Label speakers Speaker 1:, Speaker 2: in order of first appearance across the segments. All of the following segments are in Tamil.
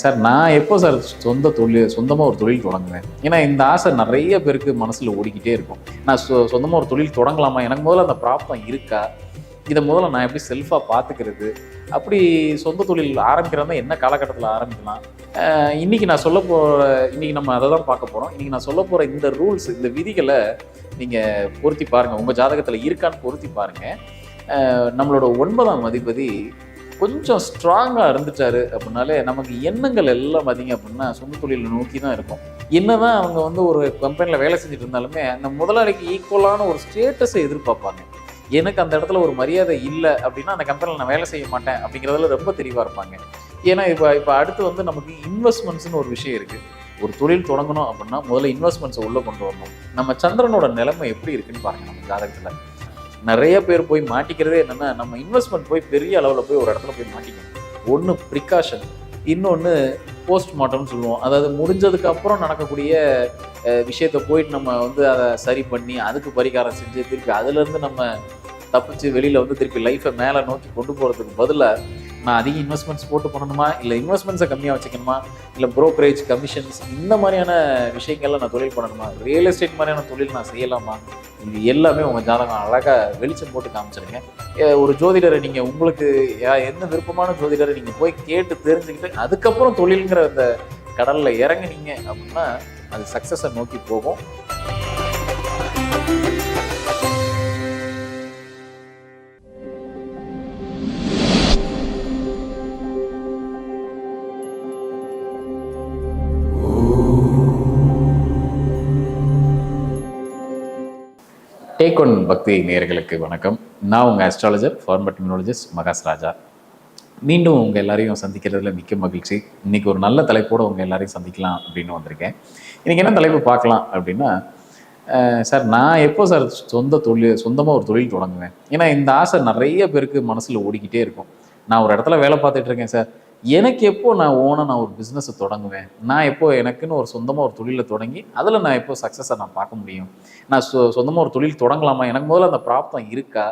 Speaker 1: சார் நான் எப்போ சார் சொந்தமாக ஒரு தொழில் தொடங்குவேன்? ஏன்னா இந்த ஆசை நிறைய பேருக்கு மனசில் ஓடிக்கிட்டே இருக்கும். நான் சொந்தமாக ஒரு தொழில் தொடங்கலாமா? எனக்கு முதல்ல அந்த பிராப்தம் இருக்கா? இதை முதல்ல நான் எப்படி செல்ஃபாக பார்த்துக்கிறது? அப்படி சொந்த தொழில் ஆரம்பிக்கிறதா என்ன காலகட்டத்தில் ஆரம்பிக்கலாம்? இன்னைக்கு நான் இன்னைக்கு நம்ம அதை தான் பார்க்க போகிறோம். இன்னைக்கு நான் சொல்ல போகிற இந்த ரூல்ஸ், இந்த விதிகளை நீங்கள் பொருத்தி பாருங்கள். உங்கள் ஜாதகத்தில் இருக்கான்னு பொருத்தி பாருங்கள். நம்மளோட 9ஆம் அதிபதி கொஞ்சம் ஸ்ட்ராங்காக இருந்துட்டாரு அப்படின்னாலே நமக்கு எண்ணங்கள் எல்லாம் பார்த்தீங்க அப்படின்னா சொந்த தொழிலை நோக்கி தான் இருக்கும். என்னதான் அவங்க வந்து ஒரு கம்பெனியில் வேலை செஞ்சுட்டு இருந்தாலுமே அந்த முதலாளிக்கு ஈக்குவலான ஒரு ஸ்டேட்டஸை எதிர்பார்ப்பாங்க. எனக்கு அந்த இடத்துல ஒரு மரியாதை இல்லை அப்படின்னா அந்த கம்பெனியில் நான் வேலை செய்ய மாட்டேன் அப்படிங்கிறதுல ரொம்ப தெளிவாக இருப்பாங்க. ஏன்னா இப்போ அடுத்து வந்து நமக்கு இன்வெஸ்ட்மெண்ட்ஸ்னு ஒரு விஷயம் இருக்குது. ஒரு தொழில் தொடங்கணும் அப்படின்னா முதல்ல இன்வெஸ்ட்மெண்ட்ஸை உள்ளே கொண்டு வரணும். நம்ம சந்திரனோட நிலைமை எப்படி இருக்குன்னு பாருங்கள். நம்ம ஜாதகத்தில் நிறைய பேர் போய் மாட்டிக்கிறதே என்னன்னா, நம்ம இன்வெஸ்ட்மெண்ட் போய் பெரிய அளவில் போய் ஒரு இடத்துல போய் மாட்டிக்கணும். ஒன்று ப்ரிகாஷன், இன்னொன்று போஸ்ட்மார்ட்டம்னு சொல்லுவோம். அதாவது முடிஞ்சதுக்கு அப்புறம் நடக்கக்கூடிய விஷயத்தை போயிட்டு நம்ம வந்து அதை சரி பண்ணி அதுக்கு பரிகாரம் செஞ்சு திருப்பி அதுலேருந்து நம்ம தப்பிச்சு வெளியில் வந்து திருப்பி லைஃப்பை மேலே நோக்கி கொண்டு போகிறதுக்கு பதிலாக நான் அதிக இன்வெஸ்ட்மெண்ட்ஸ் போட்டு பண்ணணுமா, இல்லை இன்வெஸ்ட்மெண்ட்ஸை கம்மியாக வச்சுக்கணுமா, இல்லை ப்ரோக்கரேஜ் கமிஷன்ஸ் இந்த மாதிரியான விஷயங்கள்லாம் நான் தொழில் பண்ணணுமா, ரியல் எஸ்டேட் மாதிரியான தொழில் நான் செய்யலாமா, இது எல்லாமே உங்கள் ஜாதகம் அழகாக வெளிச்சம் போட்டு காமிச்சிருங்க. ஒரு ஜோதிடரை நீங்கள் உங்களுக்கு எந்த விருப்பமான ஜோதிடரை நீங்கள் போய் கேட்டு தெரிஞ்சுக்கிட்டு அதுக்கப்புறம் தொழிலுங்கிற அந்த கடலில் இறங்குனீங்க அப்படின்னா அது சக்ஸஸை நோக்கி போகும். டேக் ஒன் பக்தி நேயர்களுக்கு வணக்கம். நான் உங்கள் அஸ்ட்ராலஜர் ஃபார்மட் இம்யூனாலஜிஸ்ட் மகாஸ் ராஜா. மீண்டும் உங்கள் எல்லாரையும் சந்திக்கிறதுல மிக்க மகிழ்ச்சி. இன்றைக்கி ஒரு நல்ல தலைப்போடு உங்கள் எல்லாரையும் சந்திக்கலாம் அப்படின்னு வந்திருக்கேன். இன்றைக்கி என்ன தலைப்பு பார்க்கலாம் அப்படின்னா, சார் நான் எப்போ சார் சொந்தமாக ஒரு தொழில் தொடங்குவேன்? ஏன்னா இந்த ஆசை நிறைய பேருக்கு மனசில் ஓடிக்கிட்டே இருக்கும். நான் ஒரு இடத்துல வேலை பார்த்துட்டு இருக்கேன் சார், எனக்கு எப்போ நான் ஒரு பிஸ்னஸை தொடங்குவேன்? நான் எப்போ எனக்குன்னு ஒரு சொந்தமாக ஒரு தொழிலை தொடங்கி அதில் நான் எப்போ சக்ஸஸை நான் பார்க்க முடியும்? நான் சொந்தமாக ஒரு தொழில் தொடங்கலாமா? எனக்கு முதல்ல அந்த பிராப்தம் இருக்கா?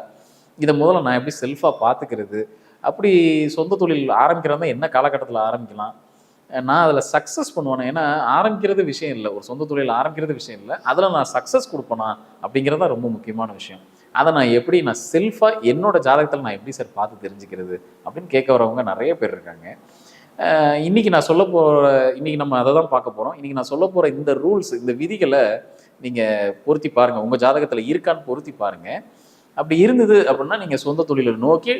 Speaker 1: இதை முதல்ல நான் எப்படி செல்ஃபாக பார்த்துக்கிறது? அப்படி சொந்த தொழில் ஆரம்பிக்கிறதா என்ன காலகட்டத்தில் ஆரம்பிக்கலாம்? நான் அதில் சக்ஸஸ் பண்ணுவேன். ஏன்னா ஆரம்பிக்கிறது விஷயம் இல்லை, ஒரு சொந்த தொழில் ஆரம்பிக்கிறது விஷயம் இல்லை, அதில் நான் சக்ஸஸ் கொடுப்பேனா அப்படிங்கிறது தான் ரொம்ப முக்கியமான விஷயம். அதை நான் செல்ஃபாக என்னோட ஜாதகத்தில் நான் எப்படி சார் பார்த்து தெரிஞ்சுக்கிறது அப்படின்னு கேட்க வரவங்க நிறைய பேர் இருக்காங்க. இன்றைக்கி நம்ம அதை தான் பார்க்க போகிறோம். இன்றைக்கி நான் சொல்ல போகிற இந்த ரூல்ஸ், இந்த விதிகளை நீங்கள் பொருத்தி பாருங்கள். உங்கள் ஜாதகத்தில் இருக்கான்னு பொருத்தி பாருங்கள். அப்படி இருந்தது அப்படின்னா நீங்கள் சொந்த தொழிலை நோக்கி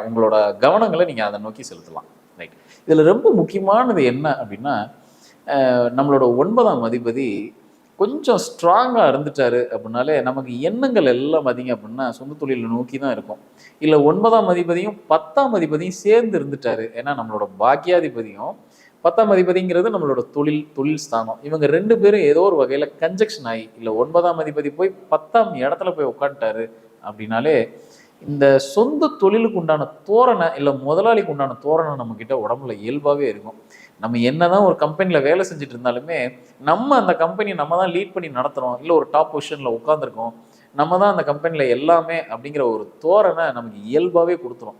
Speaker 1: உங்களோட கவனங்களை நீங்கள் அதை நோக்கி செலுத்தலாம். ரைட். இதில் ரொம்ப முக்கியமானது என்ன அப்படின்னா, நம்மளோட 9ஆம் அதிபதி கொஞ்சம் ஸ்ட்ராங்காக இருந்துட்டாரு அப்படின்னாலே நமக்கு எண்ணங்கள் எல்லாம் பார்த்தீங்க அப்படின்னா சொந்த தொழிலை நோக்கி தான் இருக்கும். இல்லை 9ஆம் அதிபதியும் 10ஆம் அதிபதியும் சேர்ந்து இருந்துட்டாரு. ஏன்னா நம்மளோட பாக்கியாதிபதியும் 10ஆம் அதிபதிங்கிறது நம்மளோட தொழில் ஸ்தானம். இவங்க 2 பேரும் ஏதோ ஒரு வகையில் கன்ஜெக்ஷன் ஆகி, இல்லை 9ஆம் அதிபதி போய் 10ஆம் இடத்துல போய் உட்காந்துட்டாரு அப்படின்னாலே இந்த சொந்த தொழிலுக்கு உண்டான தோரணை, இல்லை முதலாளிக்கு உண்டான தோரணை நம்மக்கிட்ட உடம்புல இயல்பாகவே இருக்கும். நம்ம என்னதான் ஒரு கம்பெனியில் வேலை செஞ்சுட்டு இருந்தாலுமே நம்ம அந்த கம்பெனியை நம்ம தான் லீட் பண்ணி நடத்துகிறோம், இல்லை ஒரு டாப் பொசிஷனில் உட்காந்துருக்கோம், நம்ம தான் அந்த கம்பெனியில் எல்லாமே அப்படிங்கிற ஒரு தோரணை நமக்கு இயல்பாகவே கொடுத்துரும்.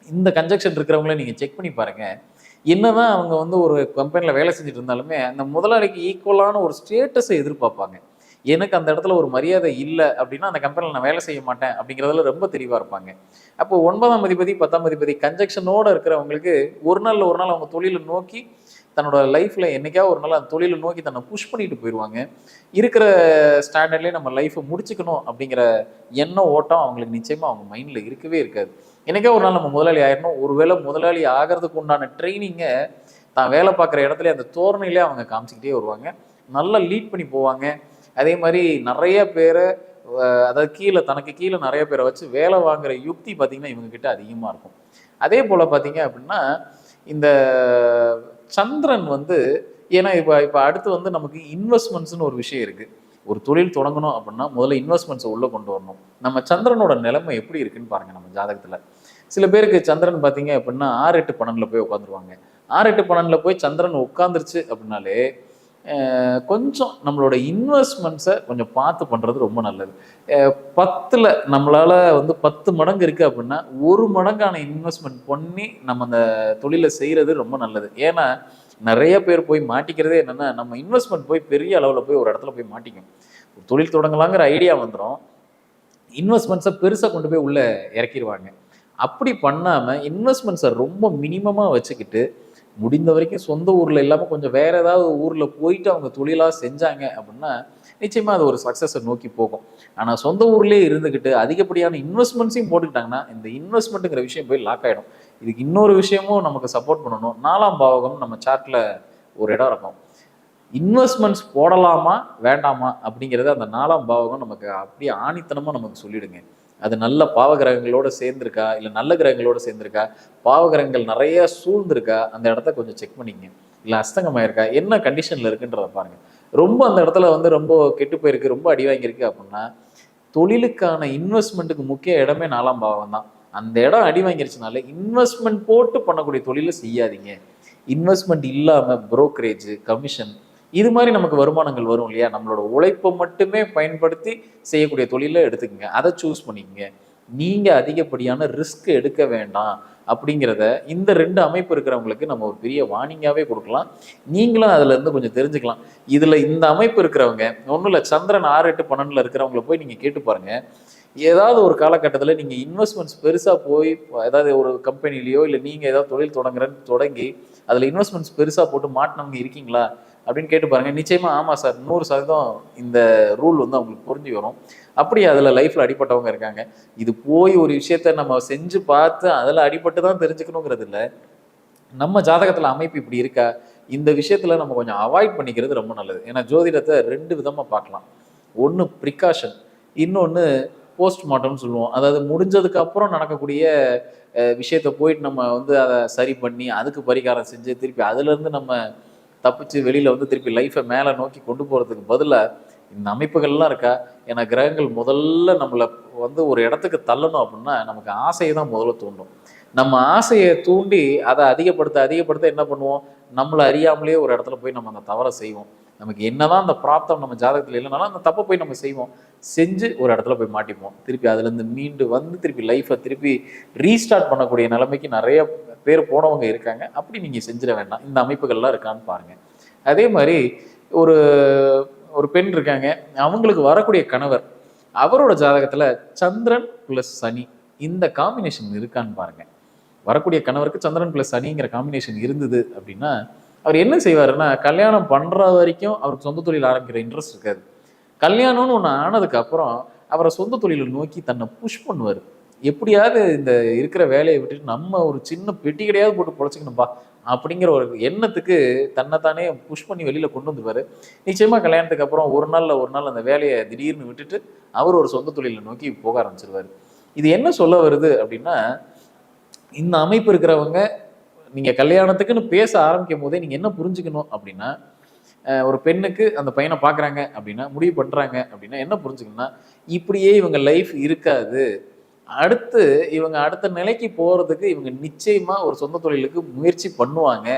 Speaker 1: இந்த கன்ஜெக்ஷன் இருக்கிறவங்கள நீங்கள் செக் பண்ணி பாருங்கள். என்னதான் அவங்க வந்து ஒரு கம்பெனியில் வேலை செஞ்சுட்டு இருந்தாலுமே அந்த முதலாளிக்கு ஈக்குவலான ஒரு ஸ்டேட்டஸை எதிர்பார்ப்பாங்க. எனக்கு அந்த இடத்துல ஒரு மரியாதை இல்லை அப்படின்னா அந்த கம்பெனியில் நான் வேலை செய்ய மாட்டேன் அப்படிங்கிறதுல ரொம்ப தெளிவாக இருப்பாங்க. அப்போ 9ஆம் அதிபதி 10ஆம் அதிபதி கன்ஜெக்ஷனோடு இருக்கிறவங்களுக்கு ஒரு நாள் அவங்க தொழிலை நோக்கி தன்னோட லைஃப்பில் என்றைக்காவது ஒரு நாள் அந்த தொழிலை நோக்கி தன்னை புஷ் பண்ணிட்டு போயிடுவாங்க. இருக்கிற ஸ்டாண்டர்ட்லேயே நம்ம லைஃப்பை முடிச்சுக்கணும் அப்படிங்கிற எண்ணம் ஓட்டம் அவங்களுக்கு நிச்சயமாக அவங்க மைண்டில் இருக்கவே இருக்காது. என்றைக்கா ஒரு நாள் நம்ம முதலாளி ஆயிடணும், ஒருவேளை முதலாளி ஆகிறதுக்கு உண்டான ட்ரைனிங்கை தான் வேலை பார்க்குற இடத்துல அந்த தோரணையிலே அவங்க காமிச்சிக்கிட்டே வருவாங்க. நல்லா லீட் பண்ணி போவாங்க. அதே மாதிரி நிறைய பேரை, அதாவது தனக்கு கீழே நிறைய பேரை வச்சு வேலை வாங்குற யுக்தி பார்த்திங்கன்னா இவங்ககிட்ட அதிகமாக இருக்கும். அதே போல் பார்த்திங்க அப்படின்னா இந்த சந்திரன் வந்து, ஏன்னா இப்போ அடுத்து வந்து நமக்கு இன்வெஸ்ட்மெண்ட்ஸ்னு ஒரு விஷயம் இருக்குது. ஒரு தொழில் தொடங்கணும் அப்படின்னா முதல்ல இன்வெஸ்ட்மெண்ட்ஸை உள்ளே கொண்டு வரணும். நம்ம சந்திரனோட நிலைமை எப்படி இருக்குன்னு பாருங்கள். நம்ம ஜாதகத்தில் சில பேருக்கு சந்திரன் பார்த்திங்க அப்படின்னா 6, 8, 12 போய் உட்காந்துருவாங்க. 6, 8, 12 போய் சந்திரன் உட்காந்துருச்சு அப்படின்னாலே கொஞ்சம் நம்மளோட இன்வெஸ்ட்மெண்ட்ஸை கொஞ்சம் பார்த்து பண்ணுறது ரொம்ப நல்லது. 10ல் நம்மளால் வந்து 10 மடங்கு இருக்குது அப்படின்னா 1 மடங்கான இன்வெஸ்ட்மெண்ட் பண்ணி நம்ம அந்த தொழிலை செய்கிறது ரொம்ப நல்லது. ஏன்னா நிறைய பேர் போய் மாட்டிக்கிறதே என்னென்னா, நம்ம இன்வெஸ்ட்மெண்ட் போய் பெரிய அளவில் போய் ஒரு இடத்துல போய் மாட்டிக்கும். ஒரு தொழில் தொடங்கலாங்கிற ஐடியா வந்துடும், இன்வெஸ்ட்மெண்ட்ஸை பெருசாக கொண்டு போய் உள்ளே இறக்கிடுவாங்க. அப்படி பண்ணாமல் இன்வெஸ்ட்மெண்ட்ஸை ரொம்ப மினிமமாக வச்சுக்கிட்டு முடிந்த வரைக்கும் சொந்த ஊரில் இல்லாமல் கொஞ்சம் வேறு ஏதாவது ஊரில் போயிட்டு அவங்க தொழிலாக செஞ்சாங்க அப்படின்னா நிச்சயமாக அது ஒரு சக்ஸஸை நோக்கி போகும். ஆனால் சொந்த ஊர்லேயே இருந்துக்கிட்டு அதிகப்படியான இன்வெஸ்ட்மெண்ட்ஸையும் போட்டுக்கிட்டாங்கன்னா இந்த இன்வெஸ்ட்மெண்ட்டுங்கிற விஷயம் போய் லாக் ஆகிடும். இதுக்கு இன்னொரு விஷயமும் நமக்கு சப்போர்ட் பண்ணணும். 4ஆம் பாவகம் நம்ம சார்ட்டில் ஒரு இடம் இருக்கும். இன்வெஸ்ட்மெண்ட்ஸ் போடலாமா வேண்டாமா அப்படிங்கிறது அந்த 4ஆம் பாவகம் நமக்கு அப்படியே ஆணித்தனமாக நமக்கு சொல்லிடுங்க. அது நல்ல பாவகிரகங்களோட சேர்ந்துருக்கா, இல்லை நல்ல கிரகங்களோட சேர்ந்துருக்கா, பாவகிரகங்கள் நிறைய சூழ்ந்திருக்கா, அந்த இடத்த கொஞ்சம் செக் பண்ணிக்கங்க. இல்லை அஸ்தங்கமாயிருக்கா, என்ன கண்டிஷனில் இருக்குன்றத பாருங்கள். ரொம்ப அந்த இடத்துல வந்து ரொம்ப கெட்டு போயிருக்கு, ரொம்ப அடி வாங்கியிருக்கு அப்படின்னா தொழிலுக்கான இன்வெஸ்ட்மெண்ட்டுக்கு முக்கிய இடமே 4ஆம் பாவம் தான். அந்த இடம் அடி வாங்கிருச்சுனால இன்வெஸ்ட்மெண்ட் போட்டு பண்ணக்கூடிய தொழிலை செய்யாதீங்க. இன்வெஸ்ட்மெண்ட் இல்லாமல் புரோக்கரேஜ், கமிஷன் இது மாதிரி நமக்கு வருமானங்கள் வரும் இல்லையா, நம்மளோட உழைப்பை மட்டுமே பயன்படுத்தி செய்யக்கூடிய தொழிலை எடுத்துக்கங்க, அதை சூஸ் பண்ணிக்கங்க. நீங்கள் அதிகப்படியான ரிஸ்க் எடுக்க வேண்டாம் அப்படிங்கிறத இந்த 2 அமைப்பு இருக்கிறவங்களுக்கு நம்ம ஒரு பெரிய வார்னிங்காகவே கொடுக்கலாம். நீங்களும் அதுலேருந்து கொஞ்சம் தெரிஞ்சுக்கலாம். இதில் இந்த அமைப்பு இருக்கிறவங்க ஒன்றும் இல்லை, சந்திரன் 6, 8, 12 இருக்கிறவங்கள போய் நீங்கள் கேட்டு பாருங்கள். ஏதாவது ஒரு காலகட்டத்தில் நீங்கள் இன்வெஸ்ட்மெண்ட்ஸ் பெருசாக போய் ஏதாவது ஒரு கம்பெனிலேயோ இல்லை நீங்கள் ஏதாவது தொழில் தொடங்கி அதில் இன்வெஸ்ட்மெண்ட்ஸ் பெருசாக போட்டு மாட்டினவங்க இருக்கீங்களா அப்படின்னு கேட்டு பாருங்க. நிச்சயமா ஆமாம் சார், 100% இந்த ரூல் வந்து அவங்களுக்கு புரிஞ்சு வரும். அப்படி அதில் லைஃப்பில் அடிப்பட்டவங்க இருக்காங்க. இது போய் ஒரு விஷயத்த நம்ம செஞ்சு பார்த்து அதில் அடிபட்டு தான் தெரிஞ்சுக்கணுங்கிறது இல்லை. நம்ம ஜாதகத்தில் அமைப்பு இப்படி இருக்கா, இந்த விஷயத்தில் நம்ம கொஞ்சம் அவாய்ட் பண்ணிக்கிறது ரொம்ப நல்லது. ஏன்னா ஜோதிடத்தை 2 விதமாக பார்க்கலாம். ஒன்று ப்ரிகாஷன், இன்னொன்று போஸ்ட்மார்ட்டம்னு சொல்லுவோம். அதாவது முடிஞ்சதுக்கு அப்புறம் நடக்கக்கூடிய விஷயத்த போயிட்டு நம்ம வந்து அதை சரி பண்ணி அதுக்கு பரிகாரம் செஞ்சு திருப்பி அதுலேருந்து நம்ம தப்பிச்சு வெளியில் வந்து திருப்பி லைஃப்பை மேலே நோக்கி கொண்டு போகிறதுக்கு பதிலாக இந்த அமைப்புகள்லாம் இருக்கா. ஏன்னா கிரகங்கள் முதல்ல நம்மளை வந்து ஒரு இடத்துக்கு தள்ளணும் அப்படின்னா நமக்கு ஆசையை தான் முதல்ல தூண்டும். நம்ம ஆசையை தூண்டி அதை அதிகப்படுத்த என்ன பண்ணுவோம், நம்மளை அறியாமலே ஒரு இடத்துல போய் நம்ம அந்த தவறை செய்வோம். நமக்கு என்னதான் அந்த பிராப்தம் நம்ம ஜாதகத்தில் இல்லைனாலும் அந்த தப்பை போய் நம்ம செய்வோம், செஞ்சு ஒரு இடத்துல போய் மாட்டிப்போம். திருப்பி அதுலேருந்து மீண்டு வந்து திருப்பி லைஃப்பை திருப்பி ரீஸ்டார்ட் பண்ணக்கூடிய நிலைமைக்கு நிறைய பேர் போனவங்க இருக்காங்க. அப்படி நீங்கள் செஞ்சிட வேண்டாம். இந்த அமைப்புகள்லாம் இருக்கான்னு பாருங்கள். அதே மாதிரி ஒரு ஒரு பெண் இருக்காங்க, அவங்களுக்கு வரக்கூடிய கணவர், அவரோட ஜாதகத்தில் சந்திரன் ப்ளஸ் சனி இந்த காம்பினேஷன் இருக்கான்னு பாருங்கள். வரக்கூடிய கணவருக்கு சந்திரன் ப்ளஸ் சனிங்கிற காம்பினேஷன் இருந்தது அப்படின்னா அவர் என்ன செய்வாருன்னா, கல்யாணம் பண்ணுற வரைக்கும் அவருக்கு சொந்த தொழில் ஆரம்பிக்கிற இன்ட்ரெஸ்ட் இருக்காது. கல்யாணம்னு ஒன்று ஆனதுக்கு அப்புறம் அவரை சொந்த தொழிலை நோக்கி தன்னை புஷ் பண்ணுவார். எப்படியாவது இந்த இருக்கிற வேலையை விட்டுட்டு நம்ம ஒரு சின்ன பெட்டி கிடையாது போட்டு பொழைச்சிக்கணும்பா அப்படிங்கிற ஒரு எண்ணத்துக்கு தன்னைத்தானே புஷ் பண்ணி வெளியில் கொண்டு வந்துருவார். நிச்சயமாக கல்யாணத்துக்கு அப்புறம் ஒரு நாள் அந்த வேலையை திடீர்னு விட்டுட்டு அவர் ஒரு சொந்த தொழிலை நோக்கி போக ஆரம்பிச்சிருவார். இது என்ன சொல்ல வருது அப்படின்னா, இந்த அமைப்பு இருக்கிறவங்க நீங்கள் கல்யாணத்துக்குன்னு பேச ஆரம்பிக்கும் போதே நீங்கள் என்ன புரிஞ்சுக்கணும் அப்படின்னா, ஒரு பெண்ணுக்கு அந்த பையனை பார்க்குறாங்க அப்படின்னா, முடிவு பண்ணுறாங்க அப்படின்னா என்ன புரிஞ்சுக்கணும்னா, இப்படியே இவங்க லைஃப் இருக்காது, அடுத்து இவங்க அடுத்த நிலைக்கு போகிறதுக்கு இவங்க நிச்சயமாக ஒரு சொந்த தொழிலுக்கு முயற்சி பண்ணுவாங்க,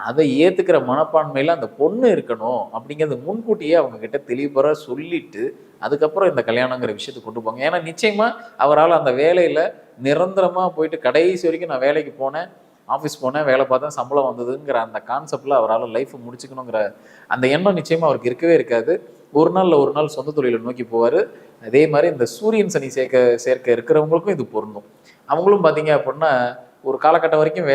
Speaker 1: அதை ஏற்றுக்கிற மனப்பான்மையில் அந்த பொண்ணு இருக்கணும் அப்படிங்கிறது முன்கூட்டியே அவங்க கிட்ட தெளிவுபெற சொல்லிட்டு அதுக்கப்புறம் இந்த கல்யாணங்கிற விஷயத்தை கொண்டு போங்க. ஏன்னா நிச்சயமாக அவரால் அந்த வேலையில் நிரந்தரமாக போயிட்டு கடைசி வரைக்கும் நான் வேலைக்கு போனேன், ஆஃபீஸ் போனேன், வேலை பார்த்தேன், சம்பளம் வந்ததுங்கிற அந்த கான்செப்டில் அவரால் லைஃப்பை முடிச்சுக்கணுங்கிற அந்த எண்ணம் நிச்சயமாக அவருக்கு இருக்கவே இருக்காது. ஒரு நாள் சொந்த தொழிலை நோக்கி போவார். அதே மாதிரி இந்த சூரியன் சனி சேர்க்க இருக்கிறவங்களுக்கும் இது பொருந்தும். அவங்களும் பார்த்தீங்க அப்படின்னா ஒரு காலகட்டம் வரைக்கும்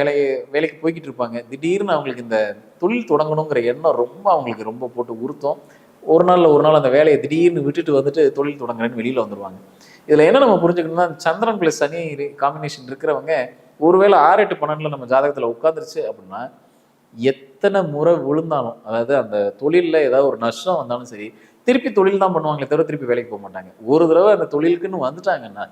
Speaker 1: வேலைக்கு போய்கிட்டு இருப்பாங்க. திடீர்னு அவங்களுக்கு இந்த தொழில் தொடங்கணுங்கிற எண்ணம் அவங்களுக்கு ரொம்ப போட்டு உறுத்தும். ஒரு நாள் அந்த வேலையை திடீர்னு விட்டுட்டு வந்துட்டு தொழில் தொடங்குறேன்னு வெளியில் வந்துடுவாங்க. இதில் என்ன நம்ம புரிஞ்சுக்கணும்னா, சந்திரன் ப்ளஸ் சனி காம்பினேஷன் இருக்கிறவங்க ஒருவேளை 6, 8, 12 நம்ம ஜாதகத்தில் உட்காந்துருச்சு அப்படின்னா எத்தனை முறை விழுந்தாலும், அதாவது அந்த தொழிலில் ஏதாவது ஒரு நஷ்டம் வந்தாலும் சரி, திருப்பி தொழில் தான் பண்ணுவாங்களே தவிர திருப்பி வேலைக்கு போக மாட்டாங்க. ஒரு தடவை அந்த தொழிலுக்குன்னு வந்துட்டாங்கன்னா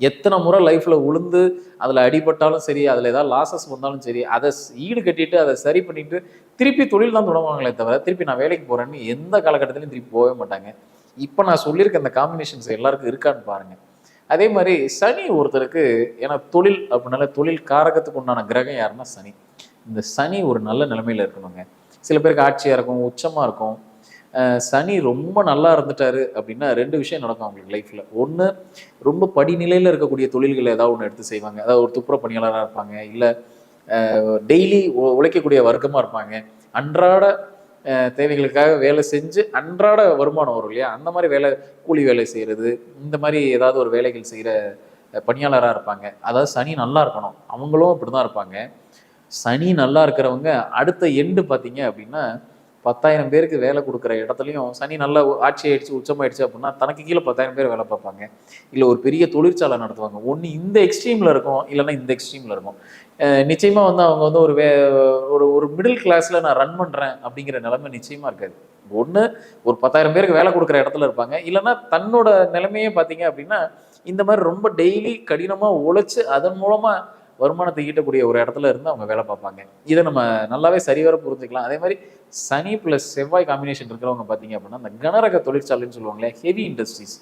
Speaker 1: எத்தனை முறை லைஃப்பில் விழுந்து அதில் அடிபட்டாலும் சரி, அதில் ஏதாவது லாசஸ் வந்தாலும் சரி, அதை ஈடு கட்டிட்டு அதை சரி பண்ணிட்டு திருப்பி தொழில் தான் தொடங்குவாங்களே தவிர திருப்பி நான் வேலைக்கு போகிறேன்னு எந்த காலகட்டத்திலையும் திருப்பி போகவே மாட்டாங்க. இப்போ நான் சொல்லியிருக்க அந்த காம்பினேஷன்ஸ் எல்லாருக்கும் இருக்கான்னு பாருங்கள். அதே மாதிரி சனி ஒருத்தருக்கு, ஏன்னா தொழில் அப்படின்னால தொழில் காரகத்துக்கு உண்டான கிரகம் யாருன்னா சனி. இந்த சனி ஒரு நல்ல நிலைமையில் இருக்கணுங்க. சில பேருக்கு ஆட்சியாக இருக்கும், உச்சமாக இருக்கும். சனி ரொம்ப நல்லா இருந்துட்டாரு அப்படின்னா 2 விஷயம் நடக்கும் அவங்களுக்கு லைஃப்பில். ஒன்று, ரொம்ப படிநிலையில் இருக்கக்கூடிய தொழில்களை ஏதாவது ஒன்று எடுத்து செய்வாங்க. அதாவது ஒரு துப்புரவு பணியாளராக இருப்பாங்க, இல்லை டெய்லி உழைக்கக்கூடிய வர்க்கமாக இருப்பாங்க. அன்றாட தேவைகளுக்காக வேலை செஞ்சு அன்றாட வருமானம் வரும் இல்லையா, அந்த மாதிரி வேலை, கூலி வேலை செய்கிறது, இந்த மாதிரி ஏதாவது ஒரு வேலைகள் செய்கிற பணியாளராக இருப்பாங்க. அதாவது சனி நல்லா இருக்கணும், அவங்களும் அப்படி தான் இருப்பாங்க. சனி நல்லா இருக்கிறவங்க அடுத்த எண்டு பார்த்தீங்க அப்படின்னா 10,000 பேருக்கு வேலை கொடுக்குற இடத்துலையும் சனி நல்லா ஆட்சி ஆயிடுச்சு, உச்சமாயிடுச்சு அப்படின்னா தனக்கு கீழே 10,000 பேர் வேலை பார்ப்பாங்க. இல்லை ஒரு பெரிய தொழிற்சாலை நடத்துவாங்க. ஒன்று இந்த எக்ஸ்ட்ரீமில் இருக்கும், இல்லைன்னா இந்த எக்ஸ்ட்ரீமில் இருக்கும். நிச்சயமாக வந்து அவங்க வந்து ஒரு ஒரு மிடில் கிளாஸில் நான் ரன் பண்ணுறேன் அப்படிங்கிற நிலைமை நிச்சயமாக இருக்காது. ஒன்று ஒரு 10,000 பேருக்கு வேலை கொடுக்குற இடத்துல இருப்பாங்க, இல்லைன்னா தன்னோட நிலைமையே பார்த்தீங்க அப்படின்னா இந்த மாதிரி ரொம்ப டெய்லி கடினமாக உழைச்சு அதன் மூலமாக வருமானத்தை ஈட்டக்கூடிய ஒரு இடத்துல இருந்து அவங்க வேலை பார்ப்பாங்க. இதை நம்ம நல்லாவே சரிவர புரிஞ்சுக்கலாம். அதே மாதிரி சனி பிளஸ் செவ்வாய் காம்பினேஷன் இருக்கிறவங்க பார்த்தீங்க அப்படின்னா இந்த கனரக தொழிற்சாலைன்னு சொல்லுவாங்களே, ஹெவி இண்டஸ்ட்ரீஸ்,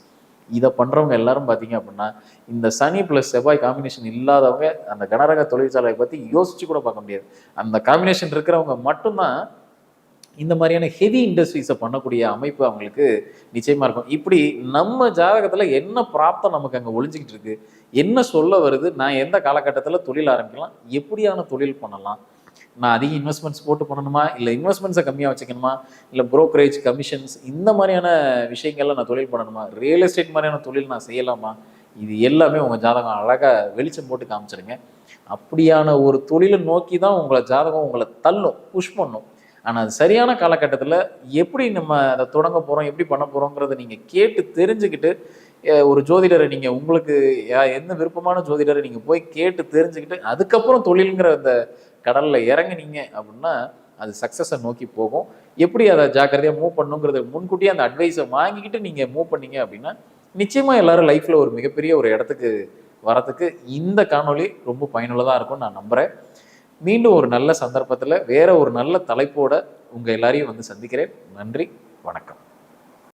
Speaker 1: இதை பண்ணுறவங்க எல்லாரும் பார்த்தீங்க அப்படின்னா இந்த சனி பிளஸ் செவ்வாய் காம்பினேஷன் இல்லாதவங்க அந்த கனரக தொழிற்சாலையை பற்றி யோசிச்சு கூட பார்க்க முடியாது. அந்த காம்பினேஷன் இருக்கிறவங்க மட்டும்தான் இந்த மாதிரியான ஹெவி இண்டஸ்ட்ரீஸை பண்ணக்கூடிய அமைப்பு அவங்களுக்கு நிச்சயமா இருக்கும். இப்படி நம்ம ஜாதகத்துல என்ன பிராப்தம் நமக்கு அங்க ஒளிஞ்சிக்கிட்டு இருக்கு, என்ன சொல்ல வருது, நான் எந்த காலகட்டத்துல தொழில் ஆரம்பிக்கலாம், எப்படியான தொழில் பண்ணலாம், நான் அதிக இன்வெஸ்ட்மெண்ட்ஸ் போட்டு பண்ணணுமா, இல்லை இன்வெஸ்ட்மெண்ட்ஸை கம்மியாக வச்சுக்கணுமா, இல்லை புரோக்கரேஜ் கமிஷன்ஸ் இந்த மாதிரியான விஷயங்கள்ல நான் தொழில் பண்ணணுமா, ரியல் எஸ்டேட் மாதிரியான தொழில் நான் செய்யலாமா, இது எல்லாமே உங்கள் ஜாதகம் அழகாக வெளிச்சம் போட்டு காமிச்சிருங்க. அப்படியான ஒரு தொழிலை நோக்கி தான் உங்களை ஜாதகம் உங்களை தள்ளும், புஷ் பண்ணும். ஆனால் அது சரியான காலகட்டத்தில் எப்படி நம்ம அதை தொடங்க போகிறோம், எப்படி பண்ண போகிறோங்கிறத நீங்கள் கேட்டு தெரிஞ்சுக்கிட்டு ஒரு ஜோதிடரை நீங்கள் உங்களுக்கு எந்த விருப்பமான ஜோதிடரை நீங்கள் போய் கேட்டு தெரிஞ்சுக்கிட்டு அதுக்கப்புறம் தொழிலுங்கிற அந்த கடலில் இறங்குனீங்க அப்படின்னா அது சக்ஸஸை நோக்கி போகும். எப்படி அதை ஜாக்கிரதையாக மூவ் பண்ணுங்கிறத முன்கூட்டியே அந்த அட்வைஸை வாங்கிக்கிட்டு நீங்கள் மூவ் பண்ணீங்க அப்படின்னா நிச்சயமாக எல்லாரும் லைஃப்பில் ஒரு மிகப்பெரிய ஒரு இடத்துக்கு வரத்துக்கு இந்த காணொளி ரொம்ப பயனுள்ளதாக இருக்கும்னு நான் நம்புகிறேன். மீண்டும் ஒரு நல்ல சந்தர்ப்பத்தில் வேற ஒரு நல்ல தலைப்போட உங்கள் எல்லாரையும் வந்து சந்திக்கிறேன். நன்றி, வணக்கம்.